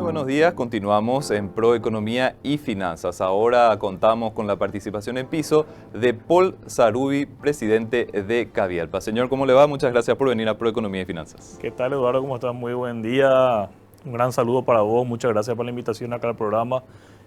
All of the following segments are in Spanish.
buenos días, continuamos en Proeconomía y Finanzas. Ahora contamos con la participación en piso de Paul Sarubi, presidente de Cavialpa. Señor, ¿cómo le va? Muchas gracias por venir a Proeconomía y Finanzas. ¿Qué tal, Eduardo? ¿Cómo estás? Muy buen día. Un gran saludo para vos. Muchas gracias por la invitación acá al programa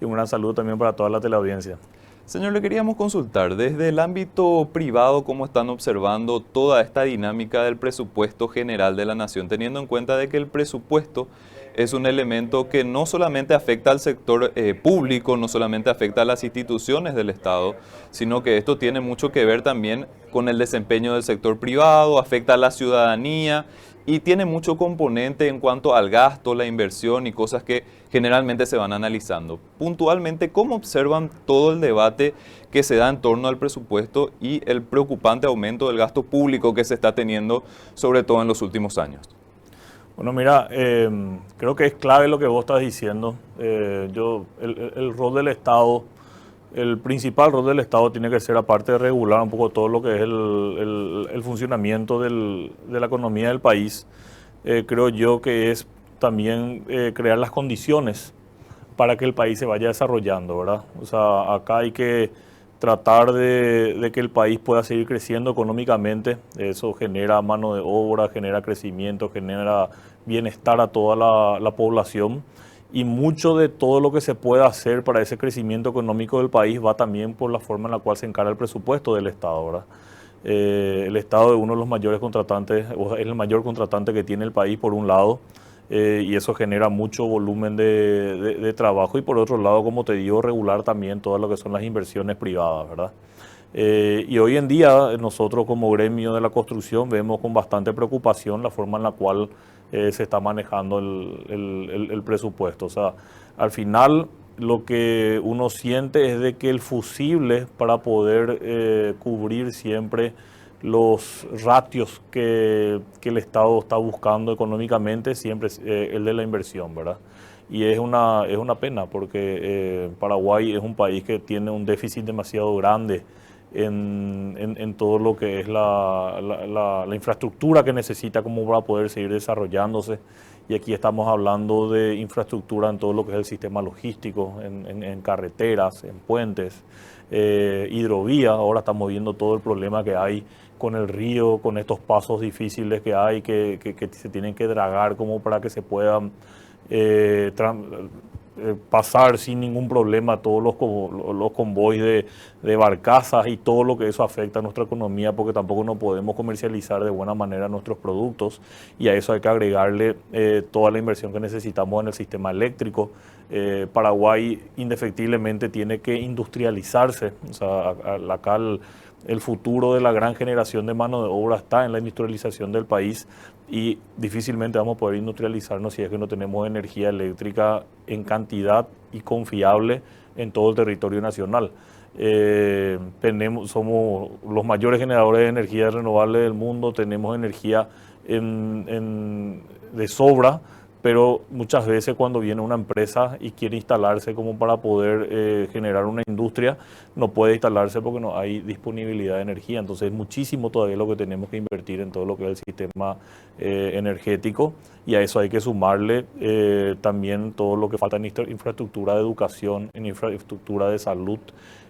y un gran saludo también para toda la teleaudiencia. Señor, le queríamos consultar desde el ámbito privado cómo están observando toda esta dinámica del presupuesto general de la nación, teniendo en cuenta de que el presupuesto es un elemento que no solamente afecta al sector público, no solamente afecta a las instituciones del Estado, sino que esto tiene mucho que ver también con el desempeño del sector privado, afecta a la ciudadanía y tiene mucho componente en cuanto al gasto, la inversión y cosas que generalmente se van analizando. Puntualmente, ¿cómo observan todo el debate que se da en torno al presupuesto y el preocupante aumento del gasto público que se está teniendo, sobre todo en los últimos años? Bueno, mira, creo que es clave lo que vos estás diciendo. El rol del Estado, el principal rol del Estado tiene que ser, aparte de regular un poco todo lo que es el funcionamiento de la economía del país, creo yo que es también crear las condiciones para que el país se vaya desarrollando, ¿verdad? O sea, acá hay que tratar de que el país pueda seguir creciendo económicamente. Eso genera mano de obra, genera crecimiento, genera bienestar a toda la población. Y mucho de todo lo que se pueda hacer para ese crecimiento económico del país va también por la forma en la cual se encara el presupuesto del Estado, ¿verdad? El Estado es uno de los mayores contratantes, o es el mayor contratante que tiene el país por un lado, y eso genera mucho volumen de trabajo, y por otro lado, como te digo, regular también todo lo que son las inversiones privadas, ¿verdad? Y hoy en día nosotros como gremio de la construcción vemos con bastante preocupación la forma en la cual se está manejando el presupuesto. O sea, al final lo que uno siente es de que el fusible para poder cubrir siempre los ratios que el Estado está buscando económicamente siempre es el de la inversión, ¿verdad? Y es una pena porque Paraguay es un país que tiene un déficit demasiado grande en todo lo que es la infraestructura que necesita como para poder seguir desarrollándose. Y aquí estamos hablando de infraestructura en todo lo que es el sistema logístico, en carreteras, en puentes, hidrovía. Ahora estamos viendo todo el problema que hay con el río, con estos pasos difíciles que hay, que se tienen que dragar como para que se puedan pasar sin ningún problema todos los convoys de barcazas y todo lo que eso afecta a nuestra economía, porque tampoco no podemos comercializar de buena manera nuestros productos, y a eso hay que agregarle toda la inversión que necesitamos en el sistema eléctrico. Paraguay indefectiblemente tiene que industrializarse. O sea, acá el futuro de la gran generación de mano de obra está en la industrialización del país, y difícilmente vamos a poder industrializarnos si es que no tenemos energía eléctrica en cantidad y confiable en todo el territorio nacional. Somos los mayores generadores de energía renovable del mundo, tenemos energía de sobra, pero muchas veces cuando viene una empresa y quiere instalarse como para poder generar una industria, no puede instalarse porque no hay disponibilidad de energía. Entonces es muchísimo todavía lo que tenemos que invertir en todo lo que es el sistema energético, y a eso hay que sumarle también todo lo que falta en infraestructura de educación, en infraestructura de salud,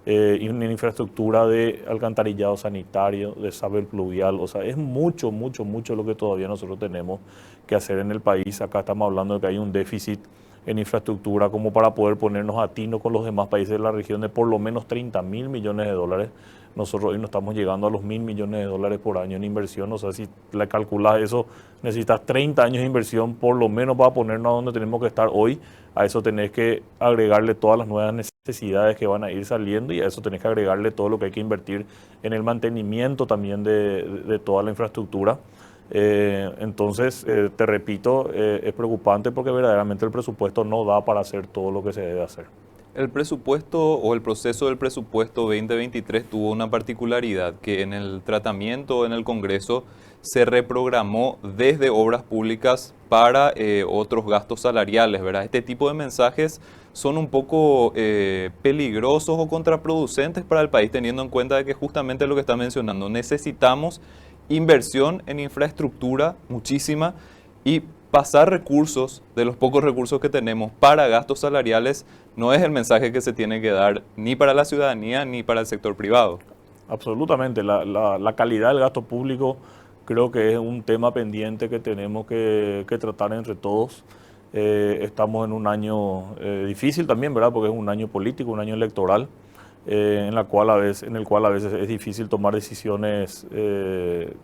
y en infraestructura de alcantarillado sanitario, de saber pluvial. O sea, es mucho, mucho, mucho lo que todavía nosotros tenemos que hacer en el país. Acá estamos hablando de que hay un déficit en infraestructura como para poder ponernos a tino con los demás países de la región de por lo menos 30.000 millones de dólares. Nosotros hoy no estamos llegando a los 1.000 millones de dólares por año en inversión. O sea, si le calculas eso, necesitas 30 años de inversión por lo menos para ponernos a donde tenemos que estar hoy. A eso tenés que agregarle todas las nuevas necesidades que van a ir saliendo, y a eso tenés que agregarle todo lo que hay que invertir en el mantenimiento también de toda la infraestructura. Entonces, te repito, es preocupante porque verdaderamente el presupuesto no da para hacer todo lo que se debe hacer. El presupuesto o el proceso del presupuesto 2023 tuvo una particularidad, que en el tratamiento en el Congreso se reprogramó desde obras públicas para otros gastos salariales, ¿verdad? Este tipo de mensajes son un poco peligrosos o contraproducentes para el país, teniendo en cuenta de que justamente lo que está mencionando, necesitamos inversión en infraestructura muchísima, y pasar recursos, de los pocos recursos que tenemos, para gastos salariales, no es el mensaje que se tiene que dar ni para la ciudadanía ni para el sector privado. Absolutamente. La calidad del gasto público creo que es un tema pendiente que tenemos que tratar entre todos. Estamos en un año difícil también, ¿verdad? Porque es un año político, un año electoral, en el cual a veces es difícil tomar decisiones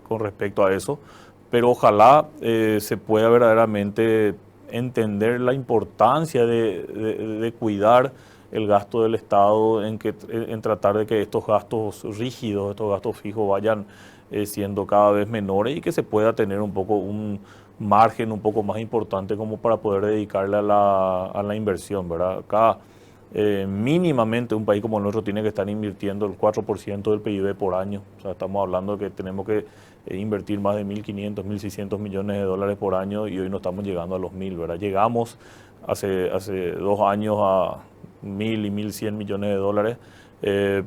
con respecto a eso. Pero ojalá se pueda verdaderamente entender la importancia de cuidar el gasto del Estado, en tratar de que estos gastos rígidos, estos gastos fijos vayan siendo cada vez menores y que se pueda tener un poco un margen un poco más importante como para poder dedicarle a la inversión, ¿verdad? Acá mínimamente un país como el nuestro tiene que estar invirtiendo el 4% del PIB por año. O sea, estamos hablando de que tenemos que invertir más de 1.500, 1.600 millones de dólares por año y hoy no estamos llegando a los 1.000, ¿verdad? Llegamos hace 2 años a 1.000 y 1.100 millones de dólares,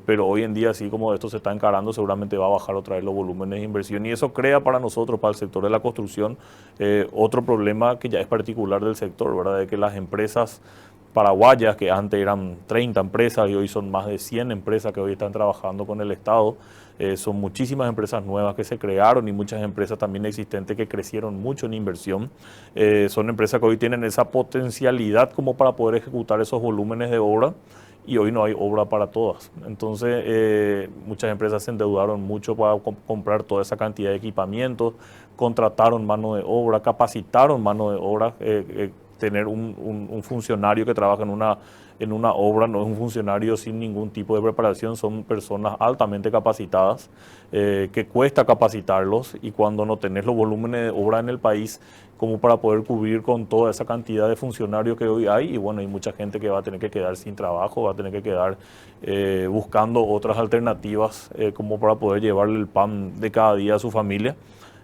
pero hoy en día, así como esto se está encarando, seguramente va a bajar otra vez los volúmenes de inversión y eso crea para nosotros, para el sector de la construcción, otro problema que ya es particular del sector, ¿verdad? De que las empresas paraguayas, que antes eran 30 empresas y hoy son más de 100 empresas que hoy están trabajando con el Estado. Son muchísimas empresas nuevas que se crearon y muchas empresas también existentes que crecieron mucho en inversión. Son empresas que hoy tienen esa potencialidad como para poder ejecutar esos volúmenes de obra y hoy no hay obra para todas. Entonces, muchas empresas se endeudaron mucho para comprar toda esa cantidad de equipamientos, contrataron mano de obra, capacitaron mano de obra. Tener un funcionario que trabaja en una obra no es un funcionario sin ningún tipo de preparación, son personas altamente capacitadas, que cuesta capacitarlos y cuando no tenés los volúmenes de obra en el país como para poder cubrir con toda esa cantidad de funcionarios que hoy hay, y bueno, hay mucha gente que va a tener que quedar sin trabajo, va a tener que quedar buscando otras alternativas como para poder llevarle el pan de cada día a su familia.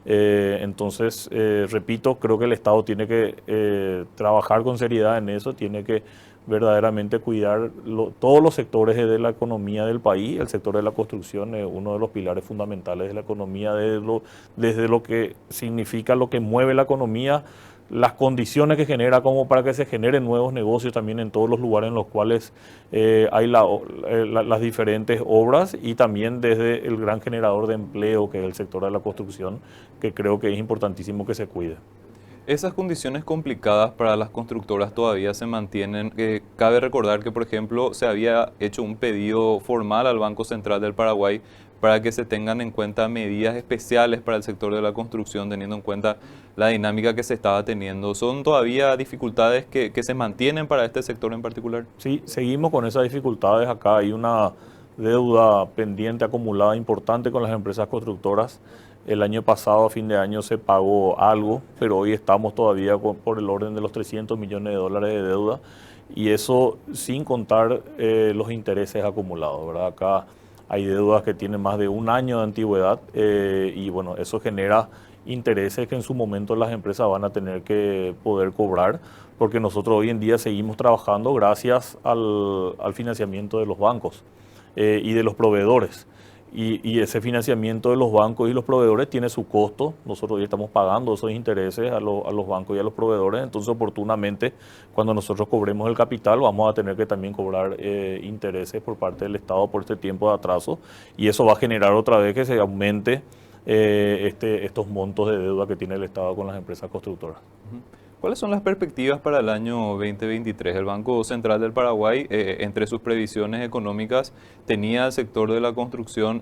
Entonces, repito, creo que el Estado tiene que trabajar con seriedad en eso, tiene que verdaderamente cuidar todos los sectores de la economía del país. El sector de la construcción es uno de los pilares fundamentales de la economía, desde lo que significa, lo que mueve la economía, las condiciones que genera como para que se generen nuevos negocios también en todos los lugares en los cuales hay las diferentes obras y también desde el gran generador de empleo que es el sector de la construcción, que creo que es importantísimo que se cuide. Esas condiciones complicadas para las constructoras todavía se mantienen. Cabe recordar que, por ejemplo, se había hecho un pedido formal al Banco Central del Paraguay para que se tengan en cuenta medidas especiales para el sector de la construcción, teniendo en cuenta la dinámica que se estaba teniendo. ¿Son todavía dificultades que se mantienen para este sector en particular? Sí, seguimos con esas dificultades. Acá hay una deuda pendiente acumulada importante con las empresas constructoras. El año pasado, a fin de año, se pagó algo, pero hoy estamos todavía por el orden de los 300 millones de dólares de deuda y eso sin contar los intereses acumulados, ¿verdad? Acá hay deudas que tienen más de 1 año de antigüedad y bueno, eso genera intereses que en su momento las empresas van a tener que poder cobrar, porque nosotros hoy en día seguimos trabajando gracias al financiamiento de los bancos y de los proveedores. Y ese financiamiento de los bancos y los proveedores tiene su costo. Nosotros hoy estamos pagando esos intereses a los bancos y a los proveedores. Entonces, oportunamente, cuando nosotros cobremos el capital, vamos a tener que también cobrar intereses por parte del Estado por este tiempo de atraso. Y eso va a generar otra vez que se aumente estos montos de deuda que tiene el Estado con las empresas constructoras. ¿Cuáles son las perspectivas para el año 2023? El Banco Central del Paraguay, entre sus previsiones económicas, tenía el sector de la construcción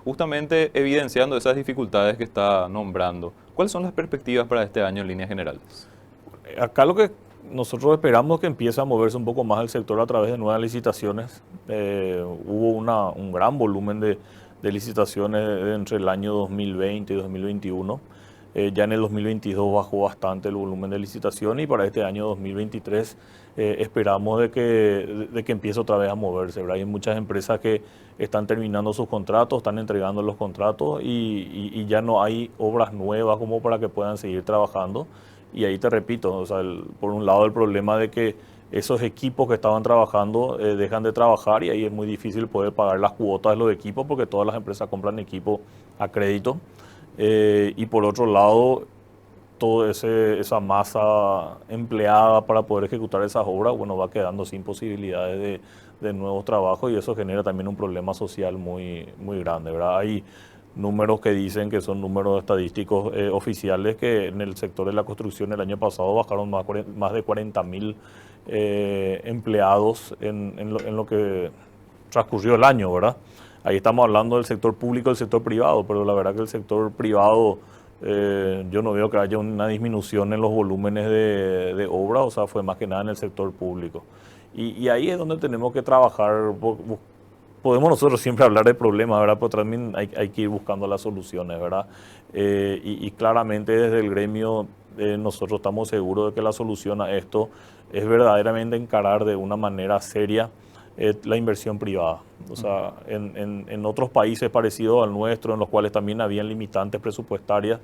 justamente evidenciando esas dificultades que está nombrando. ¿Cuáles son las perspectivas para este año en líneas generales? Acá lo que nosotros esperamos es que empiece a moverse un poco más el sector a través de nuevas licitaciones. Hubo un gran volumen de licitaciones entre el año 2020 y 2021. Ya en el 2022 bajó bastante el volumen de licitación y para este año 2023 esperamos de que empiece otra vez a moverse, ¿verdad? Hay muchas empresas que están terminando sus contratos, están entregando los contratos y ya no hay obras nuevas como para que puedan seguir trabajando. Y ahí te repito, o sea, por un lado el problema de que esos equipos que estaban trabajando dejan de trabajar y ahí es muy difícil poder pagar las cuotas de los equipos porque todas las empresas compran equipo a crédito. Y por otro lado, toda esa masa empleada para poder ejecutar esas obras, bueno, va quedando sin posibilidades de nuevos trabajos y eso genera también un problema social muy, muy grande, ¿verdad? Hay números que dicen que son números estadísticos oficiales que en el sector de la construcción el año pasado bajaron más de 40.000 empleados en lo que transcurrió el año, ¿verdad? Ahí estamos hablando del sector público y del sector privado, pero la verdad que el sector privado yo no veo que haya una disminución en los volúmenes de obra, o sea, fue más que nada en el sector público. Y ahí es donde tenemos que trabajar. Podemos nosotros siempre hablar de problemas, ¿verdad? Pero también hay que ir buscando las soluciones, ¿verdad? Y claramente desde el gremio nosotros estamos seguros de que la solución a esto es verdaderamente encarar de una manera seria la inversión privada. O sea, en otros países parecidos al nuestro, en los cuales también habían limitantes presupuestarias,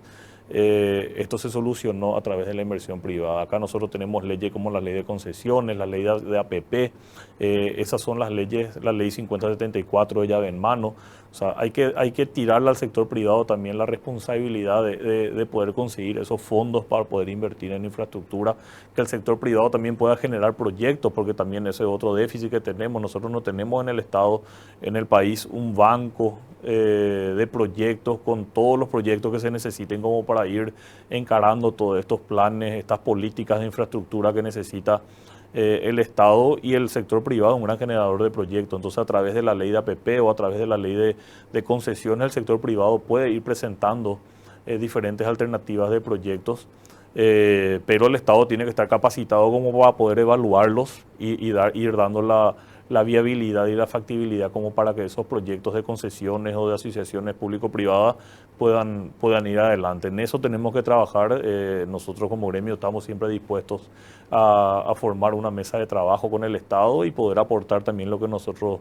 esto se solucionó a través de la inversión privada. Acá nosotros tenemos leyes como la ley de concesiones, la ley de APP, esas son las leyes, la ley 5074 de llave en mano. O sea, hay que tirarle al sector privado también la responsabilidad de poder conseguir esos fondos para poder invertir en infraestructura, que el sector privado también pueda generar proyectos, porque también ese es otro déficit que tenemos. Nosotros no tenemos en el Estado, en el país, un banco de proyectos con todos los proyectos que se necesiten como para ir encarando todos estos planes, estas políticas de infraestructura que necesita el Estado, y el sector privado es un gran generador de proyectos. Entonces, a través de la ley de APP o a través de la ley de concesiones, el sector privado puede ir presentando diferentes alternativas de proyectos, pero el Estado tiene que estar capacitado como para poder evaluarlos y ir dando la viabilidad y la factibilidad como para que esos proyectos de concesiones o de asociaciones público-privadas puedan ir adelante. En eso tenemos que trabajar. Nosotros como gremio estamos siempre dispuestos a formar una mesa de trabajo con el Estado y poder aportar también lo que nosotros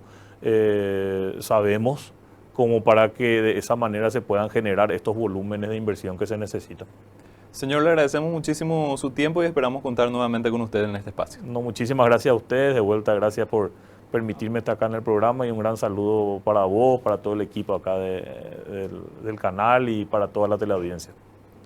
sabemos, como para que de esa manera se puedan generar estos volúmenes de inversión que se necesitan. Señor, le agradecemos muchísimo su tiempo y esperamos contar nuevamente con usted en este espacio. No, muchísimas gracias a ustedes. De vuelta, gracias por permitirme estar acá en el programa y un gran saludo para vos, para todo el equipo acá del canal y para toda la teleaudiencia.